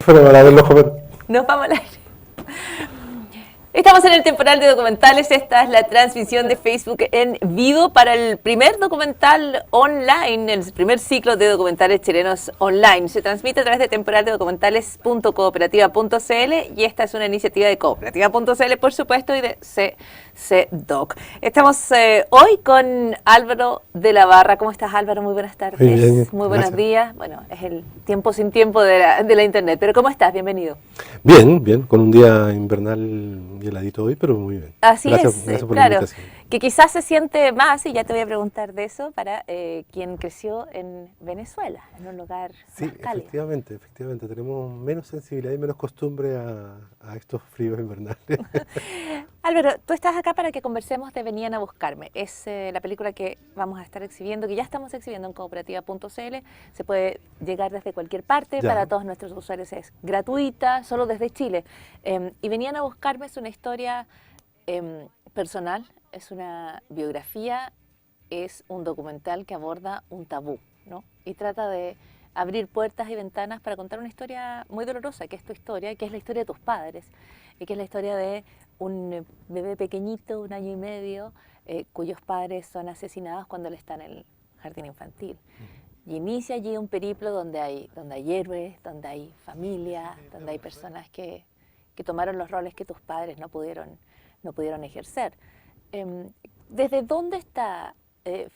Pero para verlo joven. Nos vamos al aire. Estamos en el temporal de documentales. Esta es la transmisión de Facebook en vivo para el primer documental online, el primer ciclo de documentales chilenos online. Se transmite a través de temporaldedocumentales.cooperativa.cl y esta es una iniciativa de cooperativa.cl, por supuesto, y de CCDoc. Estamos hoy con Álvaro de la Barra. ¿Cómo estás, Álvaro? Muy buenas tardes. Muy bien, Muy buenos gracias. días. Bueno, es el tiempo sin tiempo de la internet. Pero ¿cómo estás? Bienvenido. Bien, bien, con un día invernal y heladito hoy, pero muy bien. Así Gracias, es, gracias por la claro, invitación. que quizás se siente más, y ya te voy a preguntar de eso, para quien creció en Venezuela, en un lugar Sí, más cálido. efectivamente, tenemos menos sensibilidad y menos costumbre a estos fríos invernales. Álvaro, tú estás acá para que conversemos de Venían a Buscarme. Es la película que vamos a estar exhibiendo, que ya estamos exhibiendo en cooperativa.cl. Se puede llegar desde cualquier parte, Ya. para todos nuestros usuarios es gratuita, solo desde Chile. Y Venían a Buscarme es una historia personal, es una biografía, es un documental que aborda un tabú, ¿no? Y trata de abrir puertas y ventanas para contar una historia muy dolorosa, que es tu historia, que es la historia de tus padres, y que es la historia de un bebé pequeñito, 1 año y medio, cuyos padres son asesinados cuando él está en el jardín infantil. Y inicia allí un periplo donde hay héroes, donde hay familia, donde hay personas que tomaron los roles que tus padres no pudieron ejercer. ¿Desde dónde está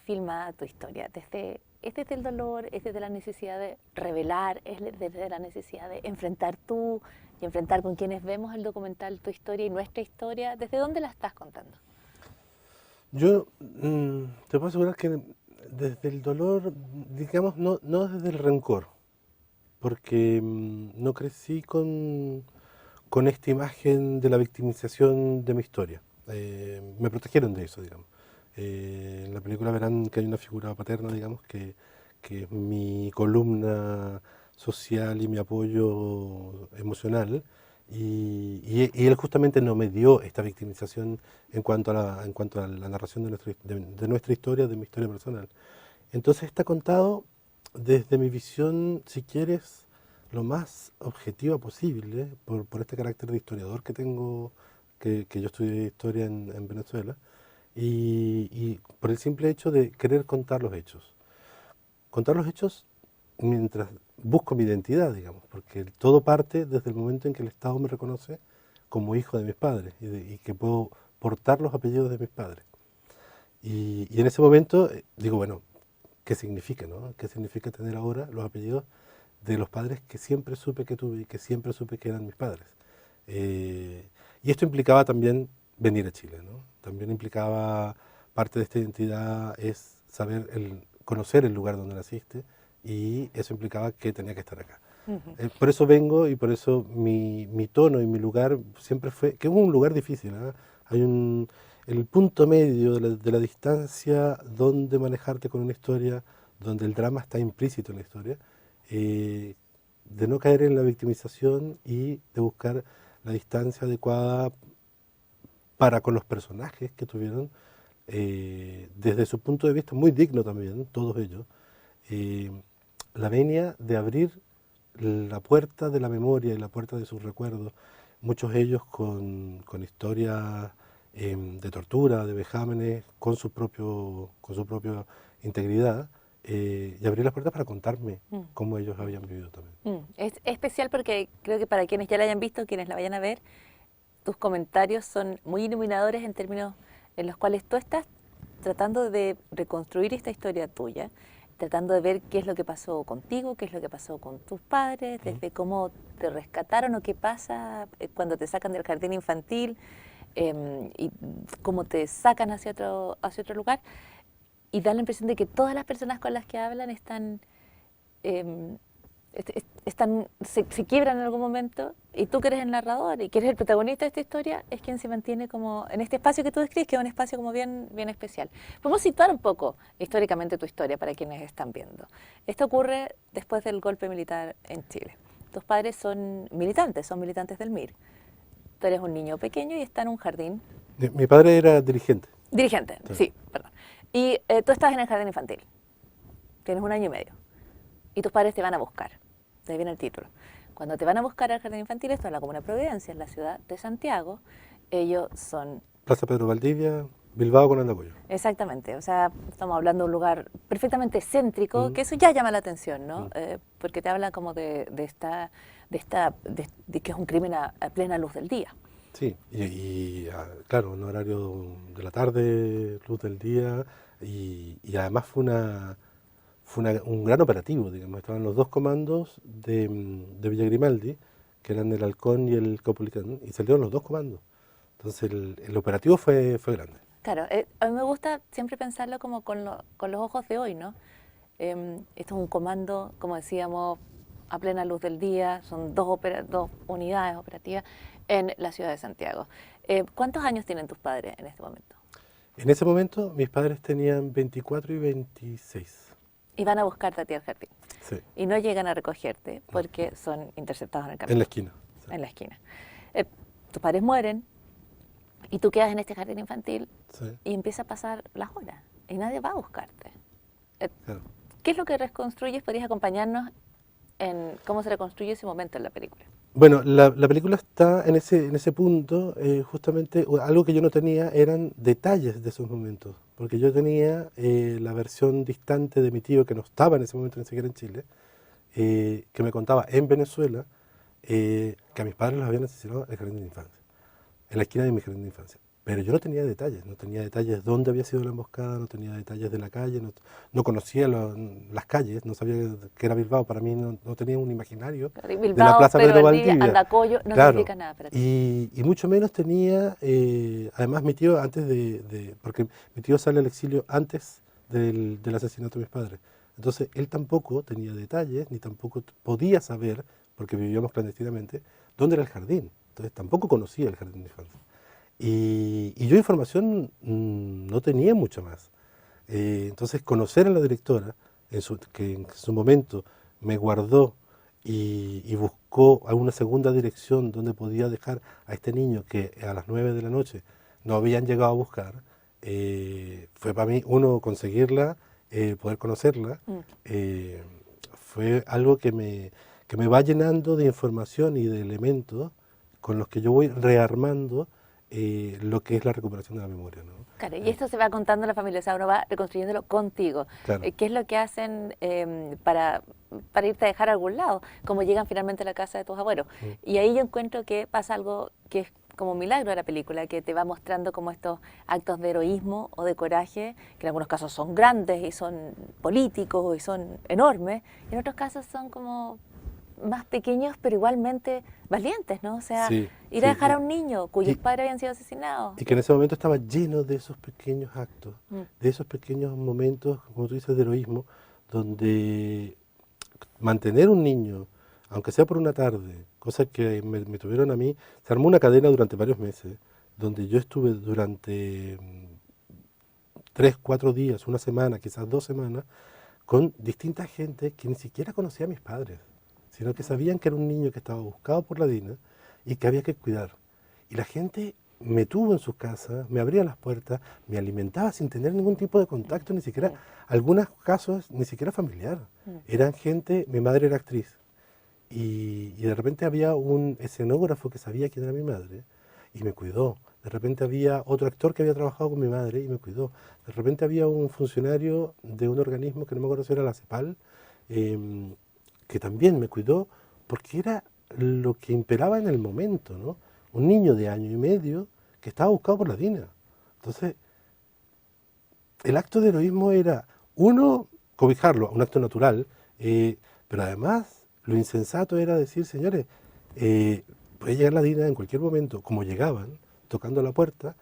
filmada tu historia? ¿Es desde el dolor, es desde la necesidad de revelar, es desde la necesidad de enfrentar tú y enfrentar con quienes vemos el documental tu historia y nuestra historia? ¿Desde dónde la estás contando? Yo te puedo asegurar que desde el dolor, digamos, no desde el rencor, porque no crecí con esta imagen de la victimización de mi historia. Me protegieron de eso, digamos. En la película verán que hay una figura paterna, digamos, que es mi columna social y mi apoyo emocional, y él justamente no me dio esta victimización en cuanto a la narración de nuestra historia, de mi historia personal. Entonces está contado desde mi visión, si quieres, lo más objetiva posible, por este carácter de historiador que tengo, que yo estudié historia en Venezuela, y por el simple hecho de querer contar los hechos. Contar los hechos mientras busco mi identidad, digamos, porque todo parte desde el momento en que el Estado me reconoce como hijo de mis padres y que puedo portar los apellidos de mis padres. Y en ese momento digo, bueno, ¿qué significa, no? ¿Qué significa tener ahora los apellidos de los padres que siempre supe que tuve y que siempre supe que eran mis padres? Y esto implicaba también venir a Chile, ¿no? También implicaba, parte de esta identidad es saber, conocer el lugar donde naciste, y eso implicaba que tenía que estar acá. Por eso vengo, y por eso mi tono y mi lugar siempre fue, que es un lugar difícil, ¿eh? Hay el punto medio de la distancia donde manejarte con una historia, donde el drama está implícito en la historia, eh, de no caer en la victimización y de buscar la distancia adecuada para con los personajes que tuvieron, desde su punto de vista muy digno también, todos ellos, eh, la venia de abrir la puerta de la memoria y la puerta de sus recuerdos, muchos de ellos con historias de tortura, de vejámenes, con su propia integridad, y abrir las puertas para contarme cómo ellos habían vivido también. Es especial porque creo que para quienes ya la hayan visto, quienes la vayan a ver, tus comentarios son muy iluminadores en términos en los cuales tú estás tratando de reconstruir esta historia tuya, tratando de ver qué es lo que pasó contigo, qué es lo que pasó con tus padres, desde cómo te rescataron o qué pasa cuando te sacan del jardín infantil, y cómo te sacan hacia otro lugar, y da la impresión de que todas las personas con las que hablan em, se quiebran en algún momento, y tú que eres el narrador y que eres el protagonista de esta historia es quien se mantiene como en este espacio que tú describes, que es un espacio como bien especial. Podemos situar un poco históricamente tu historia para quienes están viendo. Esto ocurre después del golpe militar en Chile. Tus padres son militantes del MIR. Tú eres un niño pequeño y está en un jardín. Mi padre era dirigente. Dirigente, sí, perdón. Y tú estás en el jardín infantil. Tienes 1 año y medio. Y tus padres te van a buscar. De ahí viene el título. cuando te van a buscar al jardín infantil, esto es la Comuna Providencia, en la ciudad de Santiago, ellos son... Plaza Pedro Valdivia, Bilbao con Andacollo. Exactamente, o sea, estamos hablando de un lugar perfectamente céntrico, Mm, que eso ya llama la atención, ¿no? mm. Porque te habla como de que es un crimen a plena luz del día. Sí, claro, un horario de la tarde, luz del día, y además un gran operativo, digamos. Estaban los dos comandos de Villa Grimaldi, que eran el Halcón y el Caupolicán, y salieron los dos comandos. Entonces el operativo fue grande. Claro, a mí me gusta siempre pensarlo como con los ojos de hoy, ¿no? Esto es un comando, como decíamos, a plena luz del día, son dos unidades operativas en la ciudad de Santiago. ¿Cuántos años tienen tus padres en este momento? En ese momento mis padres tenían 24 y 26. Y van a buscarte a ti al jardín. Sí, Y no llegan a recogerte no, porque son interceptados en el en la camino, esquina. Sí, en la esquina. Tus padres mueren y tú quedas en este jardín infantil sí, y empieza a pasar las horas y nadie va a buscarte. Eh, claro. ¿Qué es lo que reconstruyes? ¿Podrías acompañarnos en cómo se reconstruye ese momento en la película? Bueno, la película está en ese punto, justamente algo que yo no tenía eran detalles de esos momentos, porque yo tenía la versión distante de mi tío que no estaba en ese momento ni siquiera en Chile, que me contaba en Venezuela que a mis padres los habían asesinado en el jardín de infancia, en la esquina de mi jardín de infancia. Pero yo no tenía detalles dónde había sido la emboscada, no tenía detalles de la calle, no conocía las calles, no sabía que era Bilbao, para mí no tenía un imaginario de la Bilbao, Plaza Pedro Pedro Valdivia, Valdivia. Andacollo, no Claro, significa nada para ti. y mucho menos tenía, además mi tío antes porque mi tío sale al exilio antes del asesinato de mis padres. Entonces él tampoco tenía detalles, ni tampoco podía saber, porque vivíamos clandestinamente, dónde era el jardín. Entonces tampoco conocía el jardín de infancia. Y yo información no tenía mucha más. Entonces conocer a la directora, que en su momento me guardó y buscó alguna segunda dirección donde podía dejar a este niño que a las 9 de la noche no habían llegado a buscar, fue para mí, uno, conseguirla, poder conocerla, Mm. eh, fue algo que me va llenando de información y de elementos con los que yo voy rearmando lo que es la recuperación de la memoria, ¿no? Claro, y esto se va contando la familia, o sea, uno va reconstruyéndolo contigo. Claro. ¿Qué es lo que hacen para irte a dejar a algún lado? Cómo llegan finalmente a la casa de tus abuelos. Mm. Y ahí yo encuentro que pasa algo que es como un milagro de la película, que te va mostrando como estos actos de heroísmo o de coraje, que en algunos casos son grandes y son políticos y son enormes, y en otros casos son como más pequeños pero igualmente valientes, ¿no? O sea, Sí, ir a sí, dejar a un niño cuyos y, padres habían sido asesinados. y que en ese momento estaba lleno de esos pequeños actos, Mm. de esos pequeños momentos, como tú dices, de heroísmo, donde mantener un niño, aunque sea por una tarde, cosa que me tuvieron a mí, se armó una cadena durante varios meses, donde yo estuve durante 3, 4 días, una semana, quizás 2 semanas, con distinta gente que ni siquiera conocía a mis padres, sino que sabían que era un niño que estaba buscado por la DINA y que había que cuidar. Y la gente me tuvo en sus casas, me abría las puertas, me alimentaba sin tener ningún tipo de contacto, ni siquiera, algunos casos, ni siquiera familiar. Mm. Eran gente, mi madre era actriz, y de repente había un escenógrafo que sabía quién era mi madre y me cuidó. De repente había otro actor que había trabajado con mi madre y me cuidó. De repente había un funcionario de un organismo que no me acuerdo si era la CEPAL, que también me cuidó porque era lo que imperaba en el momento, ¿no? Un niño de año y medio que estaba buscado por la DINA. Entonces, el acto de heroísmo era, uno, cobijarlo, un acto natural, pero además lo insensato era decir, señores, puede llegar la DINA en cualquier momento, como llegaban, tocando la puerta,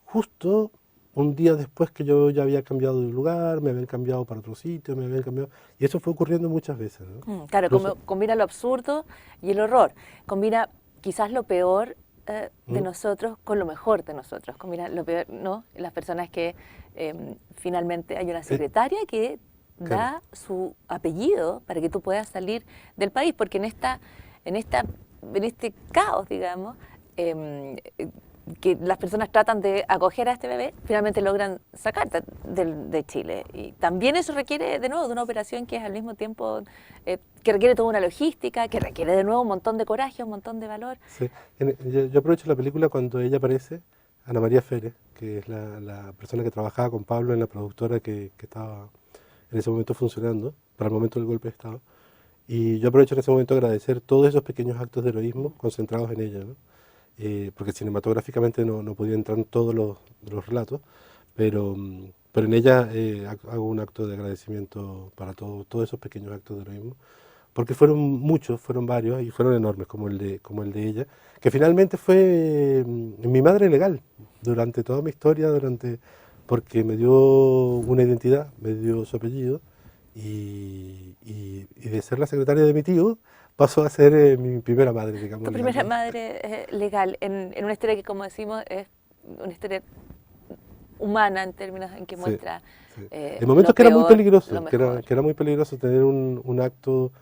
justo un día después que yo ya había cambiado de lugar, me habían cambiado para otro sitio, me habían cambiado, y eso fue ocurriendo muchas veces, ¿no? Claro, Incluso, combina lo absurdo y el horror. Combina quizás lo peor de ¿Mm? nosotros con lo mejor de nosotros. Combina lo peor, ¿no? Las personas que finalmente hay una secretaria que claro, da su apellido para que tú puedas salir del país, porque en este caos, digamos, que las personas tratan de acoger a este bebé, finalmente logran sacar de Chile. Y también eso requiere, de nuevo, de una operación que es al mismo tiempo, que requiere toda una logística, que requiere de nuevo un montón de coraje, un montón de valor. Sí. Yo aprovecho la película cuando ella aparece, Ana María Férez, que es la persona que trabajaba con Pablo en la productora que estaba en ese momento funcionando, para el momento del golpe de Estado. Y yo aprovecho en ese momento a agradecer todos esos pequeños actos de heroísmo concentrados en ella, ¿no? Porque cinematográficamente no podía entrar en todos los relatos, pero en ella hago un acto de agradecimiento para todos esos pequeños actos de heroísmo, porque fueron muchos, fueron varios y fueron enormes, como el de ella, que finalmente fue mi madre legal durante toda mi historia, porque me dio una identidad, me dio su apellido, y de ser la secretaria de mi tío pasó a ser mi primera madre, digamos. Tu primera madre legal, en una historia que, como decimos, es una historia humana en términos en que Sí, muestra sí. En momentos que era muy peor, peligroso, lo mejor. que era muy peligroso tener un acto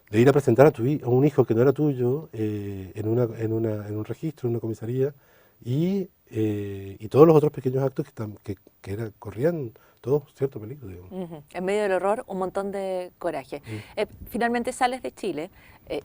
de ir a presentar a un hijo que no era tuyo en un registro, en una comisaría, y todos los otros pequeños actos corrían todos cierto peligro, digamos. En medio del horror, un montón de coraje. Mm. Finalmente sales de Chile,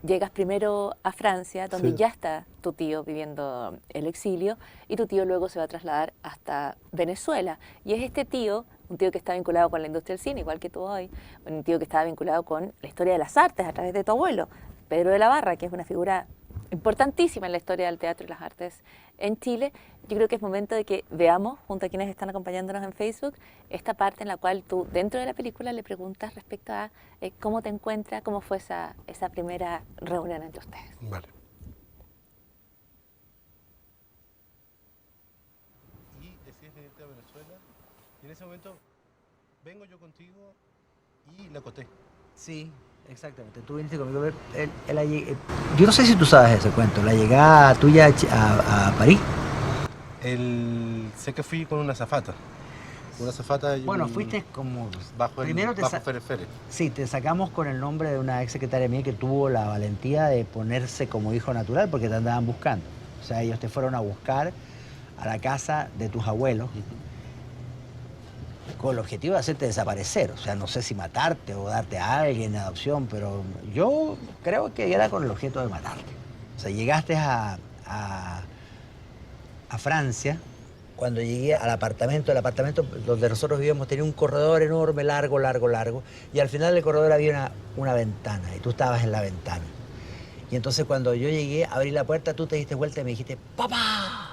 llegas primero a Francia, donde Sí, ya está tu tío viviendo el exilio, y tu tío luego se va a trasladar hasta Venezuela. Y es este tío, un tío que está vinculado con la industria del cine, igual que tú hoy, un tío que estaba vinculado con la historia de las artes a través de tu abuelo, Pedro de la Barra, que es una figura importantísima en la historia del teatro y las artes en Chile. Yo creo que es momento de que veamos, junto a quienes están acompañándonos en Facebook, esta parte en la cual tú, dentro de la película, le preguntas respecto a cómo te encuentras, cómo fue esa primera reunión entre ustedes. vale. Y decides venirte a Venezuela, y en ese momento vengo yo contigo y la acoté. Sí, exactamente. Tú viniste conmigo a ver. Yo no sé si tú sabes ese cuento, la llegada tuya a París. Sé que fui con una azafata. Una azafata y Bueno, fuiste como. Primero bajo Férez Férez. Sí, te sacamos con el nombre de una ex secretaria mía que tuvo la valentía de ponerse como hijo natural porque te andaban buscando. O sea, ellos te fueron a buscar a la casa de tus abuelos con el objetivo de hacerte desaparecer. O sea, no sé si matarte o darte a alguien en adopción, pero yo creo que era con el objeto de matarte. O sea, llegaste a Francia. Cuando llegué al apartamento, el apartamento donde nosotros vivíamos tenía un corredor enorme, largo, largo, largo, y al final del corredor había una ventana, y tú estabas en la ventana. Y entonces cuando yo llegué, abrí la puerta, tú te diste vuelta y me dijiste, ¡papá!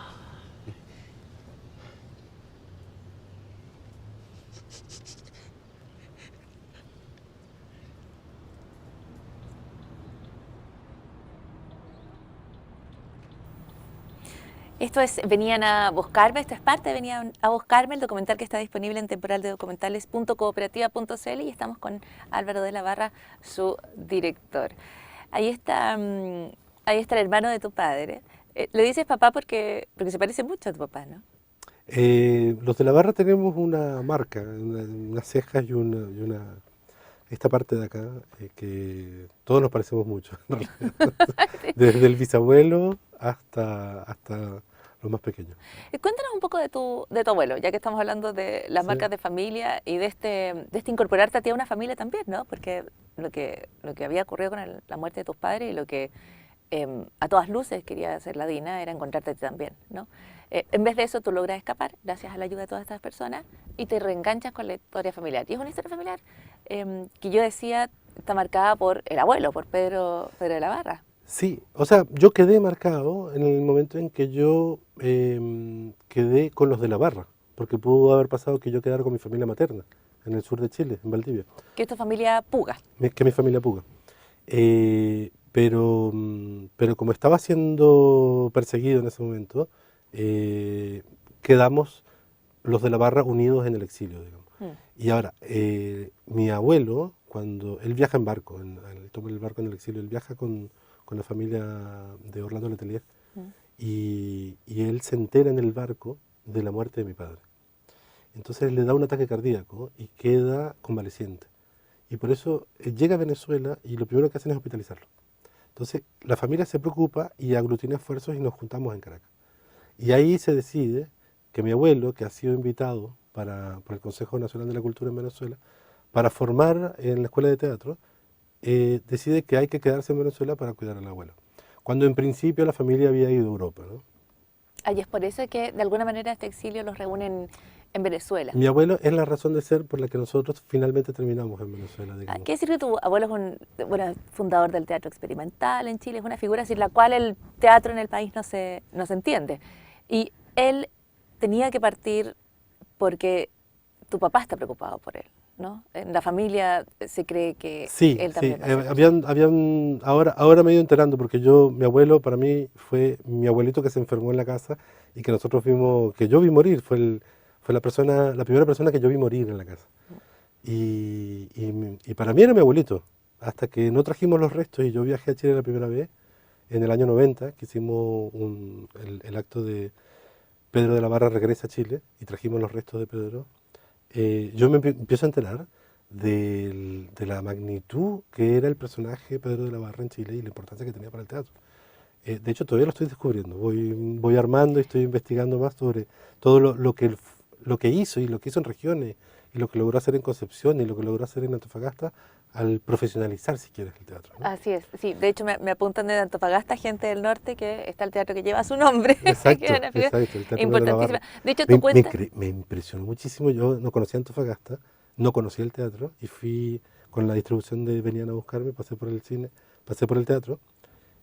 Esto es Venían a buscarme, esto es parte de Venían a buscarme, el documental que está disponible en temporaldedocumentales.cooperativa.cl, y estamos con Álvaro de la Barra, su director. Ahí está, el hermano de tu padre. Le dices papá porque se parece mucho a tu papá, ¿no? Los de la barra tenemos una marca, unas cejas esta parte de acá, que todos nos parecemos mucho, en realidad. Desde el bisabuelo hasta los más pequeños. Cuéntanos un poco de tu abuelo, ya que estamos hablando de las Sí. marcas de familia y de este incorporarte a ti a una familia también, ¿no? Porque lo que había ocurrido con la muerte de tus padres y lo que a todas luces quería hacer la Dina era encontrarte a ti también, ¿no? En vez de eso, tú logras escapar gracias a la ayuda de todas estas personas y te reenganchas con la historia familiar. Y es una historia familiar que yo decía está marcada por el abuelo, por Pedro de la Barra. Sí, o sea, yo quedé marcado en el momento en que yo quedé con los de la barra, porque pudo haber pasado que yo quedara con mi familia materna, en el sur de Chile, en Valdivia, Que es tu familia Puga. que es mi familia puga. Pero como estaba siendo perseguido en ese momento, quedamos los de la barra unidos en el exilio, digamos. Y ahora, mi abuelo, cuando él viaja en barco, él toma el barco en el exilio, él viaja con la familia de Orlando Letelier, y él se entera en el barco de la muerte de mi padre. Entonces le da un ataque cardíaco y queda convaleciente. Y por eso llega a Venezuela y lo primero que hacen es hospitalizarlo. Entonces la familia se preocupa y aglutina esfuerzos y nos juntamos en Caracas. Y ahí se decide que mi abuelo, que ha sido invitado por el Consejo Nacional de la Cultura en Venezuela, para formar en la escuela de teatro, decide que hay que quedarse en Venezuela para cuidar al abuelo. Cuando en principio la familia había ido a Europa, ¿no? Y es por eso que de alguna manera este exilio los reúne en Venezuela. Mi abuelo es la razón de ser por la que nosotros finalmente terminamos en Venezuela, digamos. Quiere decir que tu abuelo es un fundador del teatro experimental en Chile, es una figura sin la cual el teatro en el país no se entiende. Y él tenía que partir porque tu papá está preocupado por él, ¿no? En la familia se cree que Sí, él sí, también va a ser ahora me he ido enterando porque mi abuelo para mí fue mi abuelito que se enfermó en la casa y que nosotros vimos, que yo vi morir, fue la primera persona que yo vi morir en la casa. Y para mí era mi abuelito, hasta que no trajimos los restos y yo viajé a Chile la primera vez, en el año 90, que hicimos el acto de Pedro de la Barra regresa a Chile y trajimos los restos de Pedro. Yo me empiezo a enterar de la magnitud que era el personaje Pedro de la Barra en Chile y la importancia que tenía para el teatro. De hecho, todavía lo estoy descubriendo. Voy armando y estoy investigando más sobre todo lo que hizo y lo que hizo en regiones y lo que logró hacer en Concepción y lo que logró hacer en Antofagasta al profesionalizar, si quieres, el teatro, ¿no? Así es, sí. De hecho, me apuntan de Antofagasta, gente del norte, que está el teatro que lleva su nombre. Exacto, que es una figura exacto, el Teatro de la importantísima. Barra. De hecho, tú cuentas... Me impresionó muchísimo. Yo no conocía Antofagasta, no conocía el teatro y fui con la distribución de Venían a Buscarme, pasé por el cine, pasé por el teatro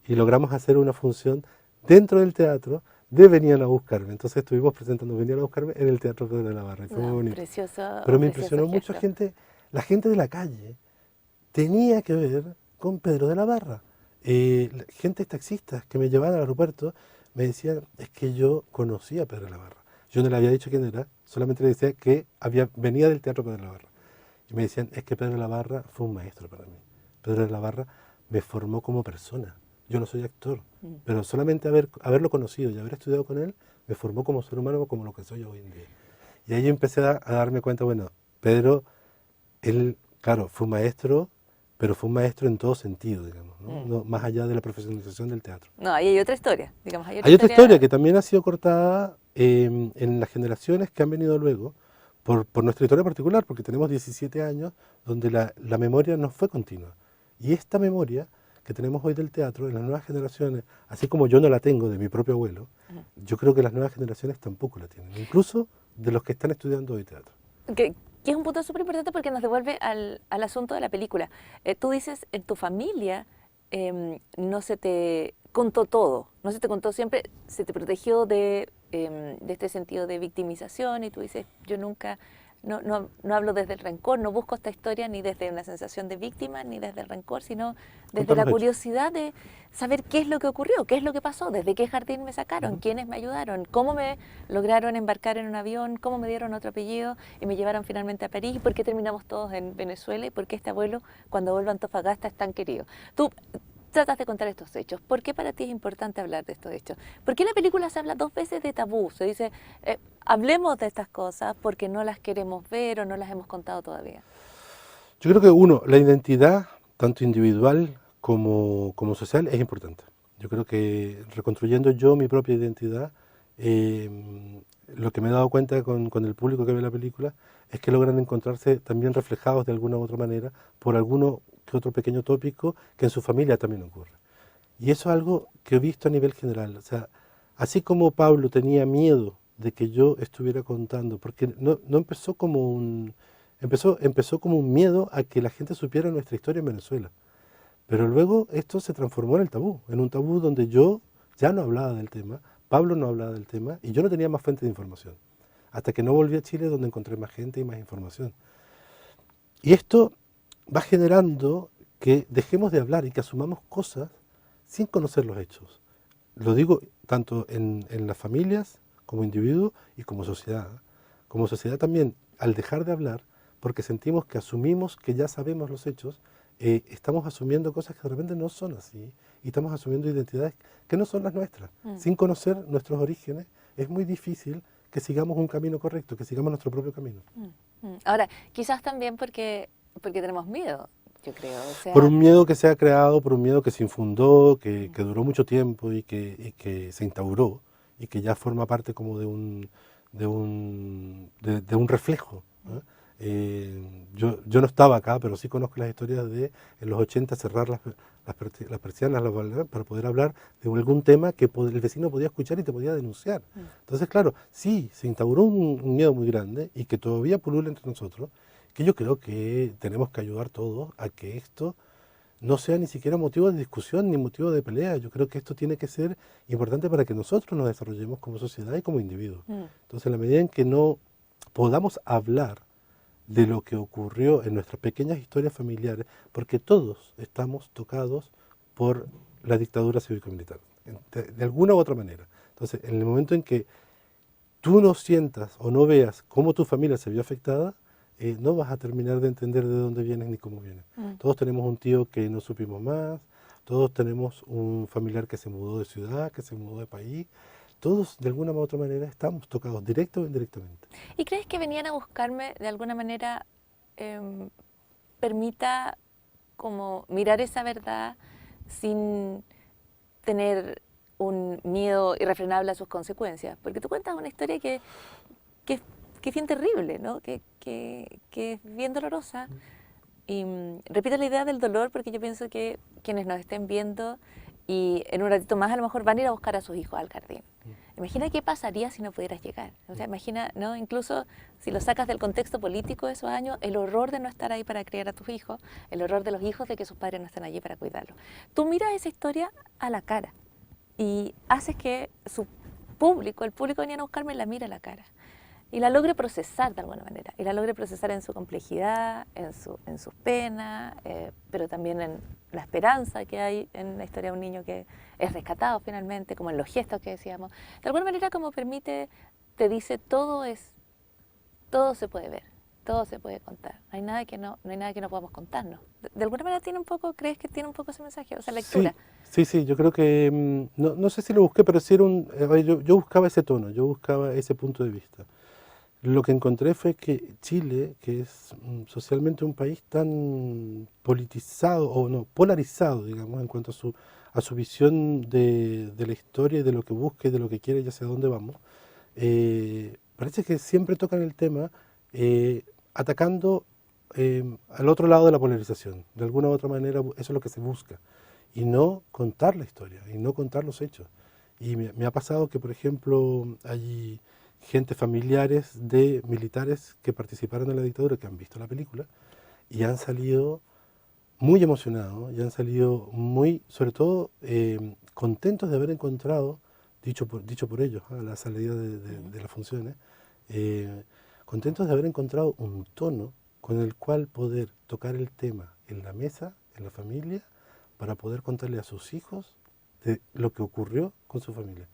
y logramos hacer una función dentro del teatro de Venían a Buscarme. Entonces estuvimos presentando Venían a Buscarme en el Teatro Pedro de la Barra y fue muy bonito. Precioso. Pero me impresionó mucho la gente de la calle tenía que ver con Pedro de la Barra. Gente taxistas que me llevaban al aeropuerto me decían, es que yo conocía a Pedro de la Barra. Yo no le había dicho quién era, solamente le decía que venía del Teatro Pedro de la Barra. Y me decían, es que Pedro de la Barra fue un maestro para mí. Pedro de la Barra me formó como persona. Yo no soy actor, pero solamente haberlo conocido y haber estudiado con él me formó como ser humano, como lo que soy hoy en día. Y ahí yo empecé a darme cuenta, bueno, Pedro, él, claro, fue un maestro, pero fue un maestro en todo sentido, digamos, ¿no? No, más allá de la profesionalización del teatro. No, ahí hay otra historia, digamos. Hay otra historia que también ha sido cortada en las generaciones que han venido luego, por nuestra historia particular, porque tenemos 17 años donde la memoria no fue continua. Y esta memoria que tenemos hoy del teatro en las nuevas generaciones, así como yo no la tengo de mi propio abuelo, yo creo que las nuevas generaciones tampoco la tienen, incluso de los que están estudiando hoy teatro. Que es un punto súper importante porque nos devuelve al asunto de la película. Tú dices, en tu familia no se te contó todo, no se te contó siempre, se te protegió de este sentido de victimización y tú dices, yo nunca, no hablo desde el rencor, no busco esta historia ni desde una sensación de víctima ni desde el rencor, sino desde la curiosidad de saber qué es lo que ocurrió, qué es lo que pasó, desde qué jardín me sacaron, quiénes me ayudaron, cómo me lograron embarcar en un avión, cómo me dieron otro apellido y me llevaron finalmente a París y por qué terminamos todos en Venezuela y por qué este abuelo cuando vuelve a Antofagasta es tan querido. Tú tratas de contar estos hechos. ¿Por qué para ti es importante hablar de estos hechos? ¿Por qué en la película se habla 2 veces de tabú? Se dice, hablemos de estas cosas porque no las queremos ver o no las hemos contado todavía. Yo creo que uno, la identidad, tanto individual como social, es importante. Yo creo que reconstruyendo yo mi propia identidad, lo que me he dado cuenta con el público que ve la película es que logran encontrarse también reflejados de alguna u otra manera por alguno que otro pequeño tópico que en su familia también ocurre. Y eso es algo que he visto a nivel general. O sea, así como Pablo tenía miedo de que yo estuviera contando, porque no empezó como empezó como un miedo a que la gente supiera nuestra historia en Venezuela. Pero luego esto se transformó en un tabú donde yo ya no hablaba del tema, Pablo no hablaba del tema y yo no tenía más fuente de información. Hasta que no volví a Chile donde encontré más gente y más información. Y esto va generando que dejemos de hablar y que asumamos cosas sin conocer los hechos. Lo digo tanto en las familias, como individuos y como sociedad. Como sociedad también, al dejar de hablar, porque sentimos que asumimos que ya sabemos los hechos, estamos asumiendo cosas que de repente no son así y estamos asumiendo identidades que no son las nuestras. Sin conocer nuestros orígenes es muy difícil que sigamos un camino correcto, que sigamos nuestro propio camino. Ahora, quizás también porque tenemos miedo, yo creo. O sea, por un miedo que se ha creado, por un miedo que se infundó, que duró mucho tiempo y que se instauró y que ya forma parte como de un reflejo, ¿no? Yo no estaba acá, pero sí conozco las historias de en los 80 cerrar las persianas para poder hablar de algún tema que el vecino podía escuchar y te podía denunciar. Entonces, claro, sí, se instauró un miedo muy grande y que todavía pulula entre nosotros, que yo creo que tenemos que ayudar todos a que esto no sea ni siquiera motivo de discusión ni motivo de pelea. Yo creo que esto tiene que ser importante para que nosotros nos desarrollemos como sociedad y como individuos. Entonces, en la medida en que no podamos hablar de lo que ocurrió en nuestras pequeñas historias familiares, porque todos estamos tocados por la dictadura cívico-militar, de alguna u otra manera. Entonces, en el momento en que tú no sientas o no veas cómo tu familia se vio afectada, no vas a terminar de entender de dónde vienes ni cómo vienes. Todos tenemos un tío que no supimos más, todos tenemos un familiar que se mudó de ciudad, que se mudó de país. Todos, de alguna u otra manera, estamos tocados, directo o indirectamente. ¿Y crees que venían a buscarme de alguna manera em, permita como mirar esa verdad sin tener un miedo irrefrenable a sus consecuencias? Porque tú cuentas una historia que, que es bien terrible, ¿no? Que es bien dolorosa. Y repito la idea del dolor porque yo pienso que quienes nos estén viendo y en un ratito más a lo mejor van a ir a buscar a sus hijos al jardín. Imagina qué pasaría si no pudieras llegar. O sea, imagina, ¿no? Incluso si lo sacas del contexto político de esos años, el horror de no estar ahí para criar a tus hijos, el horror de los hijos de que sus padres no estén allí para cuidarlos. Tú miras esa historia a la cara y haces que su público, el público que venía a buscarme, la mire a la cara y la logre procesar de alguna manera, y la logre procesar en su complejidad, en sus penas, pero también en la esperanza que hay en la historia de un niño que es rescatado finalmente, como en los gestos que decíamos. De alguna manera como permite, te dice, todo se puede ver, todo se puede contar, no hay nada que no podamos contarnos. De alguna manera tiene un poco, ¿crees que tiene un poco ese mensaje, o esa lectura? Sí, yo creo que, no sé si lo busqué, pero sí era yo buscaba ese tono, yo buscaba ese punto de vista. Lo que encontré fue que Chile, que es socialmente un país tan politizado, o no, polarizado, digamos, en cuanto a su visión de la historia y de lo que busca y de lo que quiere y hacia dónde vamos, parece que siempre tocan el tema atacando al otro lado de la polarización. De alguna u otra manera eso es lo que se busca. Y no contar la historia, y no contar los hechos. Y me ha pasado que, por ejemplo, hay gente familiares de militares que participaron en la dictadura, que han visto la película, y han salido muy emocionados, y han salido muy, sobre todo, contentos de haber encontrado, dicho por ellos, a la salida de las funciones, contentos de haber encontrado un tono con el cual poder tocar el tema en la mesa, en la familia, para poder contarle a sus hijos de lo que ocurrió con su familia.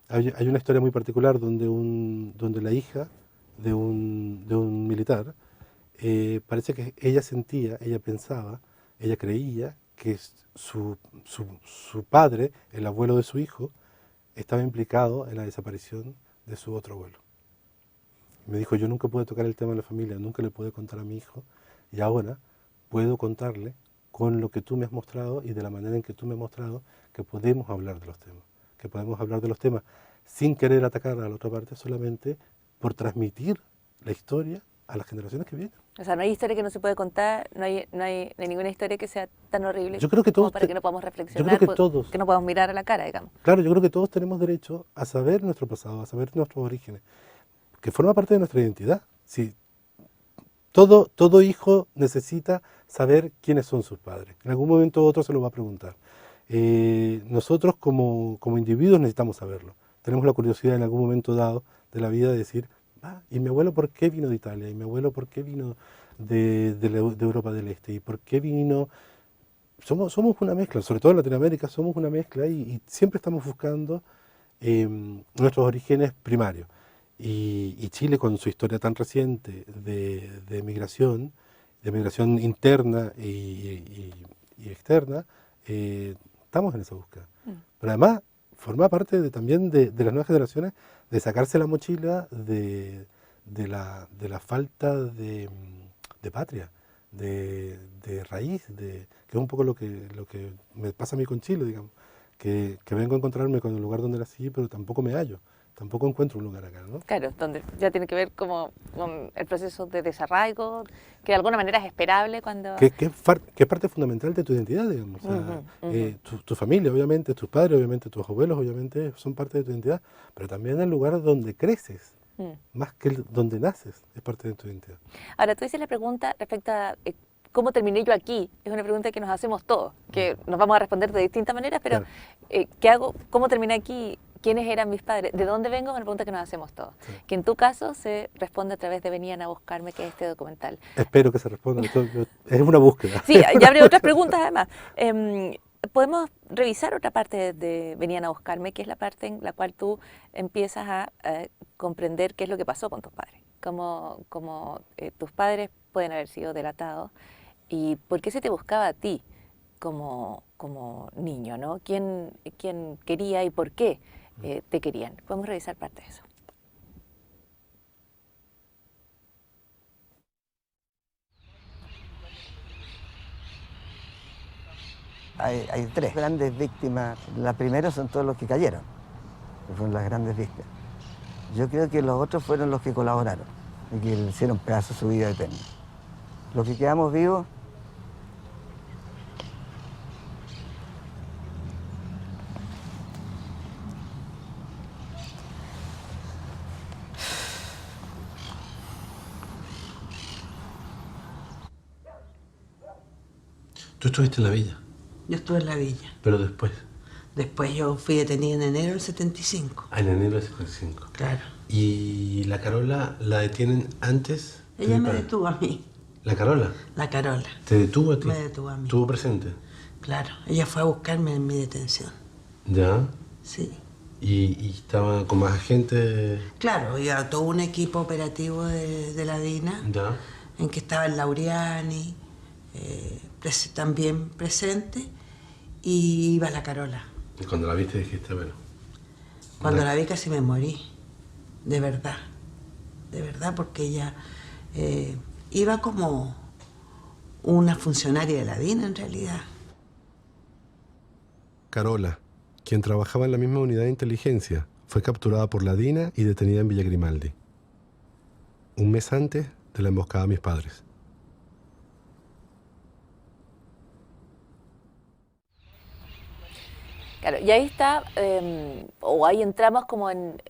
Hay una historia muy particular donde la hija de un militar, parece que ella pensaba, ella creía que su padre, el abuelo de su hijo, estaba implicado en la desaparición de su otro abuelo. Me dijo, yo nunca pude tocar el tema de la familia, nunca le pude contar a mi hijo, y ahora puedo contarle con lo que tú me has mostrado y de la manera en que tú me has mostrado que podemos hablar de los temas. Que podemos hablar de los temas sin querer atacar a la otra parte, solamente por transmitir la historia a las generaciones que vienen. O sea, no hay historia que no se puede contar, no hay ninguna historia que sea tan horrible Yo creo que como todos para que no podamos reflexionar, yo creo que todos, que no podamos mirar a la cara, digamos. claro, yo creo que todos tenemos derecho a saber nuestro pasado, a saber nuestros orígenes, que forma parte de nuestra identidad. Sí, todo hijo necesita saber quiénes son sus padres. En algún momento otro se lo va a preguntar. Nosotros como individuos necesitamos saberlo. Tenemos la curiosidad en algún momento dado de la vida de decir, ¿y mi abuelo por qué vino de Italia? ¿Y mi abuelo por qué vino de Europa del Este? ¿Y por qué vino? Somos una mezcla, sobre todo en Latinoamérica somos una mezcla y siempre estamos buscando nuestros orígenes primarios. Y Chile, con su historia tan reciente de migración interna y externa, estamos en esa búsqueda. Pero además forma parte también de las nuevas generaciones de sacarse la mochila de la falta de patria, de raíz, que es un poco lo que me pasa a mí con Chile, digamos, que vengo a encontrarme con el lugar donde nací, pero tampoco me hallo, tampoco encuentro un lugar acá, ¿no? Claro, donde ya tiene que ver como con el proceso de desarraigo, que de alguna manera es esperable cuando... Que es parte fundamental de tu identidad, digamos. O sea, tu familia, obviamente, tus padres, obviamente, tus abuelos, obviamente, son parte de tu identidad, pero también el lugar donde creces, más que donde naces, es parte de tu identidad. Ahora, tú dices la pregunta respecto a cómo terminé yo aquí. Es una pregunta que nos hacemos todos, que nos vamos a responder de distintas maneras, pero Claro. ¿qué hago? ¿Cómo terminé aquí? ¿Quiénes eran mis padres? ¿De dónde vengo? Es una pregunta que nos hacemos todos. Sí. Que en tu caso se responde a través de Venían a buscarme, que es este documental. Espero que se responda. Es una búsqueda. Sí, ya habrá otras preguntas además. Podemos revisar otra parte de Venían a buscarme, que es la parte en la cual tú empiezas a comprender qué es lo que pasó con tus padres, cómo tus padres pueden haber sido delatados y por qué se te buscaba a ti como niño, ¿no? ¿Quién quería y por qué te querían? Podemos revisar parte de eso. Hay tres grandes víctimas. La primera son todos los que cayeron, que fueron las grandes víctimas. Yo creo que los otros fueron los que colaboraron y que le hicieron pedazos su vida eterna. Los que quedamos vivos, Tú estuviste en la villa, Yo estuve en la villa. pero después, Después yo fui detenida en enero del 75. en enero del 75. Claro. ¿Y la Carola la detienen antes? de Ella mi me padre? detuvo a mí, ¿La Carola? la Carola. ¿Te detuvo a ti? Me detuvo a mí. ¿Estuvo presente? Claro. Ella fue a buscarme en mi detención. Ya. Sí. ¿Y estaba con más gente? Claro, había todo un equipo operativo de la DINA, Ya. en que estaba el Laureani, también presente, y iba la Carola. Y cuando la viste dijiste, bueno. Cuando la vi casi me morí, de verdad, porque ella iba como una funcionaria de la DINA en realidad. Carola, quien trabajaba en la misma unidad de inteligencia, fue capturada por la DINA y detenida en Villa Grimaldi. Un mes antes de la emboscada a mis padres. Claro, y ahí está, o ahí entramos como en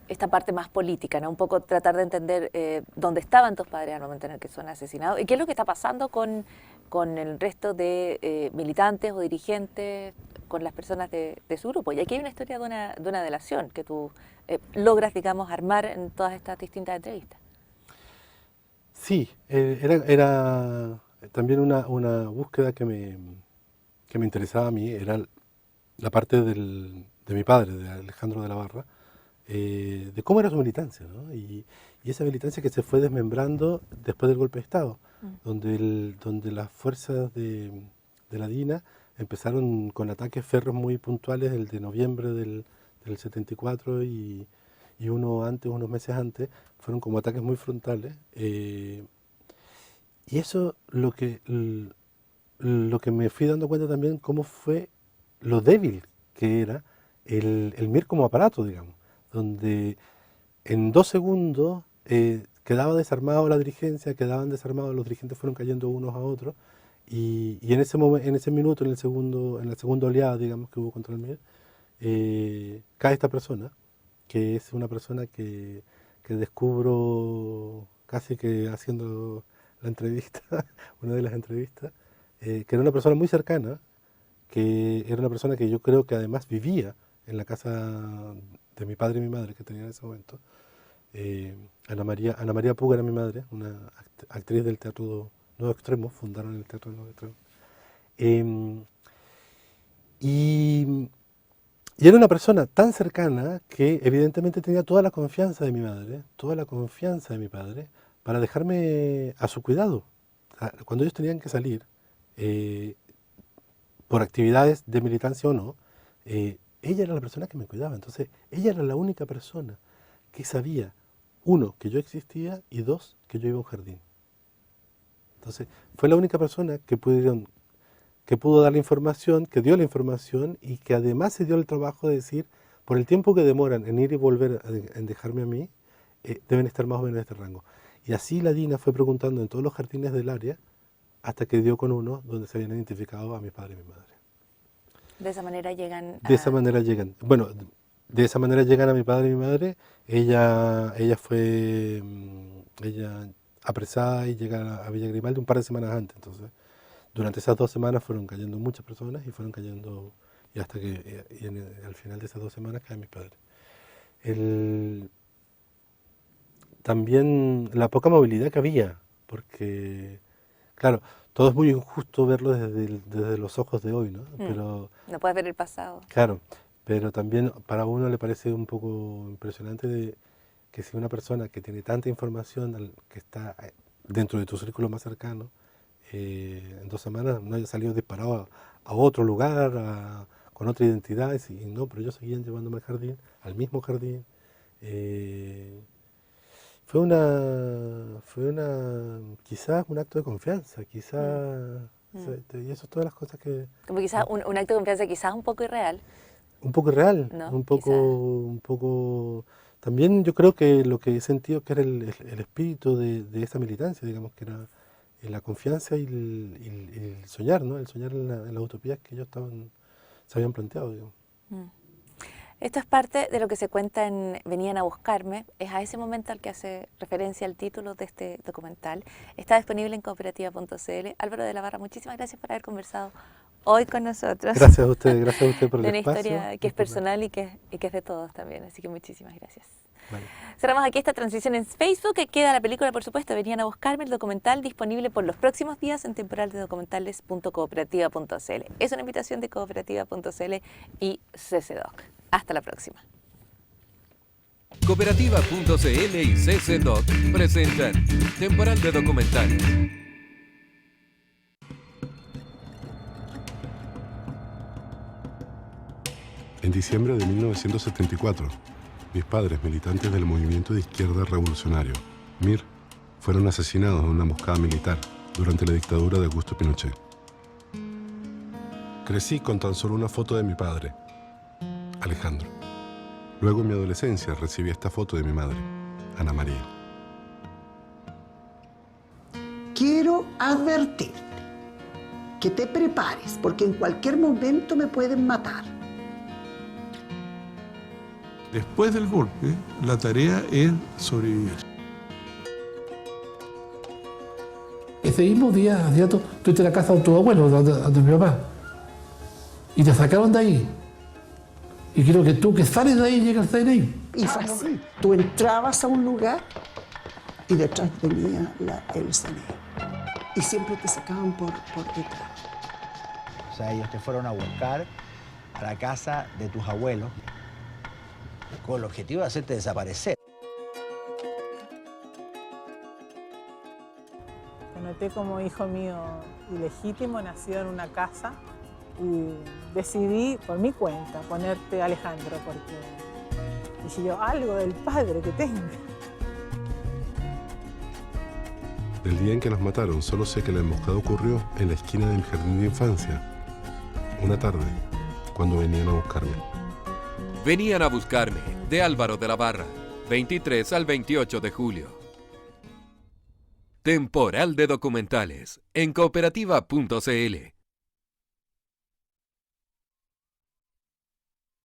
esta parte más política, ¿no? Un poco tratar de entender dónde estaban tus padres al momento en el que son asesinados y qué es lo que está pasando con el resto de militantes o dirigentes, con las personas de su grupo. Y aquí hay una historia de una delación que tú logras, digamos, armar en todas estas distintas entrevistas. Sí, era también una búsqueda que me interesaba a mí, era la parte de mi padre, de Alejandro de la Barra, de cómo era su militancia, ¿no? Y esa militancia que se fue desmembrando después del golpe de Estado, donde las fuerzas de la DINA empezaron con ataques férreos muy puntuales, el de noviembre del 74 y unos meses antes, fueron como ataques muy frontales. Y eso lo que me fui dando cuenta también cómo fue lo débil que era el MIR como aparato, digamos, donde en 2 segundos quedaba desarmado la dirigencia, quedaban desarmados, los dirigentes fueron cayendo unos a otros, y en ese minuto, en la segunda oleada, digamos, que hubo contra el MIR, cae esta persona, que es una persona que descubro casi que haciendo la entrevista, una de las entrevistas, que era una persona muy cercana, que era una persona que yo creo que además vivía en la casa de mi padre y mi madre que tenía en ese momento. Ana María Puga era mi madre, una actriz del Teatro Nuevo Extremo, fundaron el Teatro Nuevo Extremo. Y era una persona tan cercana que evidentemente tenía toda la confianza de mi madre, toda la confianza de mi padre, para dejarme a su cuidado. O sea, cuando ellos tenían que salir, por actividades de militancia o no, ella era la persona que me cuidaba. Entonces, ella era la única persona que sabía, 1, que yo existía y 2, que yo iba a un jardín. Entonces, fue la única persona que que pudo dar la información, que dio la información y que además se dio el trabajo de decir, por el tiempo que demoran en ir y volver en dejarme a mí, deben estar más o menos en este rango. Y así la DINA fue preguntando en todos los jardines del área hasta que dio con uno donde se habían identificado a mi padre y mi madre. De esa manera llegan De esa manera llegan. Bueno, de esa manera llegan a mi padre y mi madre. Ella fue apresada y llega a Villa Grimaldi un par de semanas antes. Entonces, durante esas 2 semanas fueron cayendo muchas personas y fueron cayendo, y hasta que al final de esas 2 semanas caen mis padres. También la poca movilidad que había, porque, claro, todo es muy injusto verlo desde los ojos de hoy, ¿no? Pero, no puedes ver el pasado. claro, pero también para uno le parece un poco impresionante que si una persona que tiene tanta información, que está dentro de tu círculo más cercano, en 2 semanas no haya salido disparado a otro lugar, con otra identidad, y no, pero ellos seguían llevándome al jardín, al mismo jardín. Fue quizás un acto de confianza, quizás, y eso es todas las cosas que... Como quizás un acto de confianza quizás un poco irreal. Un poco irreal, ¿No? un poco... También yo creo que lo que he sentido que era el espíritu de esa militancia, digamos, que era la confianza y el soñar, ¿no? El soñar en las utopías que ellos se habían planteado, digamos. Esto es parte de lo que se cuenta en Venían a buscarme, es a ese momento al que hace referencia el título de este documental. Está disponible en cooperativa.cl. Álvaro de la Barra, muchísimas gracias por haber conversado hoy con nosotros. Gracias a usted por el de una espacio. Historia que es personal y que es de todos también, así que muchísimas gracias. Vale. Cerramos aquí esta transición en Facebook, que queda la película, por supuesto, Venían a buscarme, el documental disponible por los próximos días en temporaldedocumentales.cooperativa.cl. Es una invitación de cooperativa.cl y CCDoc. Hasta la próxima. Cooperativa.cl y CCDoc presentan Temporal de Documentales. En diciembre de 1974, mis padres, militantes del movimiento de izquierda revolucionario, MIR, fueron asesinados en una emboscada militar durante la dictadura de Augusto Pinochet. Crecí con tan solo una foto de mi padre, Alejandro. Luego, en mi adolescencia, recibí esta foto de mi madre, Ana María. Quiero advertirte que te prepares, porque en cualquier momento me pueden matar. Después del golpe, la tarea es sobrevivir. Ese mismo día, tú fuiste a la casa de tu abuelo, de mi papá, y te sacaron de ahí. Y creo que tú que sales de ahí llegas a ahí. Y fue así. Tú entrabas a un lugar y detrás venía el CNI. Y siempre te sacaban por detrás. O sea, ellos te fueron a buscar a la casa de tus abuelos con el objetivo de hacerte desaparecer. Te noté como hijo mío ilegítimo, nacido en una casa, y decidí por mi cuenta ponerte Alejandro, porque dije yo, algo del padre que tengo. El día en que nos mataron, solo sé que la emboscada ocurrió en la esquina de mi jardín de infancia, una tarde, cuando venían a buscarme. Venían a buscarme, de Álvaro de la Barra, 23 al 28 de julio. Temporal de Documentales, en cooperativa.cl.